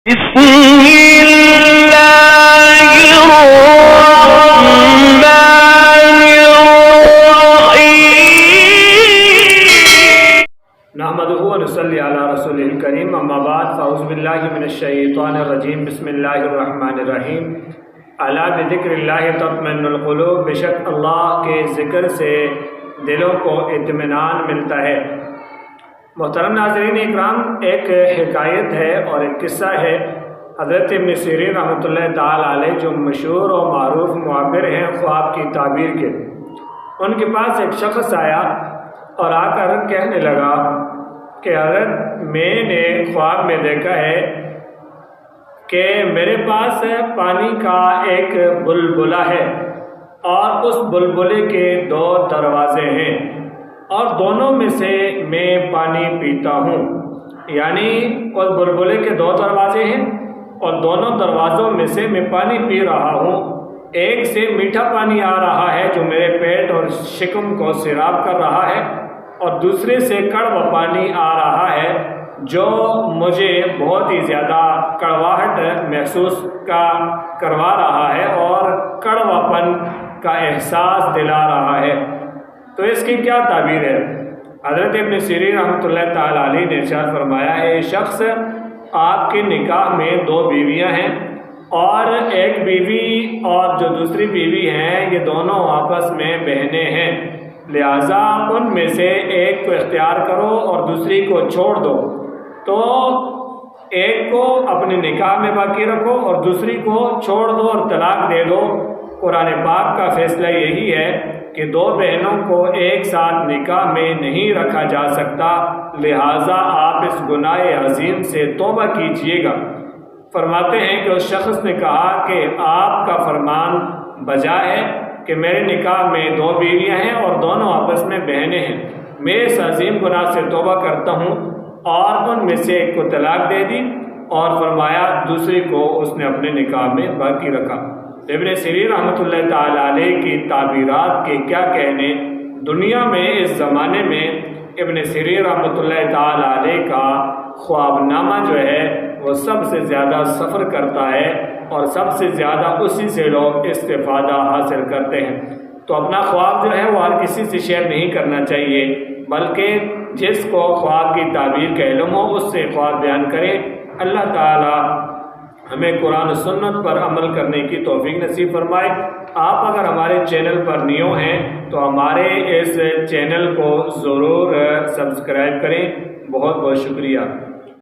بسم اللہ الرحمن الرحیم نحمدہ و نصلی علی رسول الکریم اما بعد فاعوذ باللہ من الشیطان الرجیم بسم اللہ الرحمن الرحیم الا بذکر اللہ تطمئن القلوب، بے شک اللہ کے ذکر سے دلوں کو اطمینان ملتا ہے۔ محترم ناظرین اکرام، ایک حکایت ہے اور ایک قصہ ہے۔ حضرت ابن سیرین رحمۃ اللہ تعالی علیہ جو مشہور و معروف معبر ہیں خواب کی تعبیر کے، ان کے پاس ایک شخص آیا اور آ کر کہنے لگا کہ حضرت میں نے خواب میں دیکھا ہے کہ میرے پاس پانی کا ایک بلبلہ ہے اور اس بلبلے کے 2 دروازے ہیں اور دونوں میں سے میں پانی پیتا ہوں، یعنی اس بلبلے کے 2 دروازے ہیں اور دونوں دروازوں میں سے میں پانی پی رہا ہوں۔ ایک سے میٹھا پانی آ رہا ہے جو میرے پیٹ اور شکم کو سیراب کر رہا ہے، اور دوسرے سے کڑوا پانی آ رہا ہے جو مجھے بہت ہی زیادہ کڑواہٹ محسوس کروا رہا ہے اور کڑوا پن کا احساس دلا رہا ہے۔ تو اس کی کیا تعبیر ہے؟ حضرت ابن سیرین رحمۃ اللہ تعالی علیہ نے ارشاد فرمایا ہے، شخص آپ کے نکاح میں 2 بیویاں ہیں اور ایک بیوی اور جو دوسری بیوی ہیں یہ دونوں آپس میں بہنیں ہیں، لہٰذا ان میں سے ایک کو اختیار کرو اور دوسری کو چھوڑ دو۔ تو ایک کو اپنے نکاح میں باقی رکھو اور دوسری کو چھوڑ دو اور طلاق دے دو۔ قرآن پاک کا فیصلہ یہی ہے کہ 2 بہنوں کو ایک ساتھ نکاح میں نہیں رکھا جا سکتا، لہٰذا آپ اس گناہ عظیم سے توبہ کیجیے گا۔ فرماتے ہیں کہ اس شخص نے کہا کہ آپ کا فرمان بجا ہے کہ میرے نکاح میں 2 بیویاں ہیں اور دونوں آپس میں بہنیں ہیں، میں اس عظیم گناہ سے توبہ کرتا ہوں، اور ان میں سے ایک کو طلاق دے دی اور فرمایا دوسری کو اس نے اپنے نکاح میں باقی رکھا۔ ابن سیرین رحمۃ اللہ تعالی علیہ کی تعبیرات کے کیا کہنے، دنیا میں اس زمانے میں ابن سیرین رحمۃ اللہ تعالی علیہ کا خواب نامہ جو ہے وہ سب سے زیادہ سفر کرتا ہے اور سب سے زیادہ اسی سے لوگ استفادہ حاصل کرتے ہیں۔ تو اپنا خواب جو ہے وہ ہر کسی سے شیئر نہیں کرنا چاہیے، بلکہ جس کو خواب کی تعبیر کا علم ہو اس سے خواب بیان کرے۔ اللہ تعالی ہمیں قرآن و سنت پر عمل کرنے کی توفیق نصیب فرمائے۔ آپ اگر ہمارے چینل پر نیو ہیں تو ہمارے اس چینل کو ضرور سبسکرائب کریں۔ بہت بہت شکریہ۔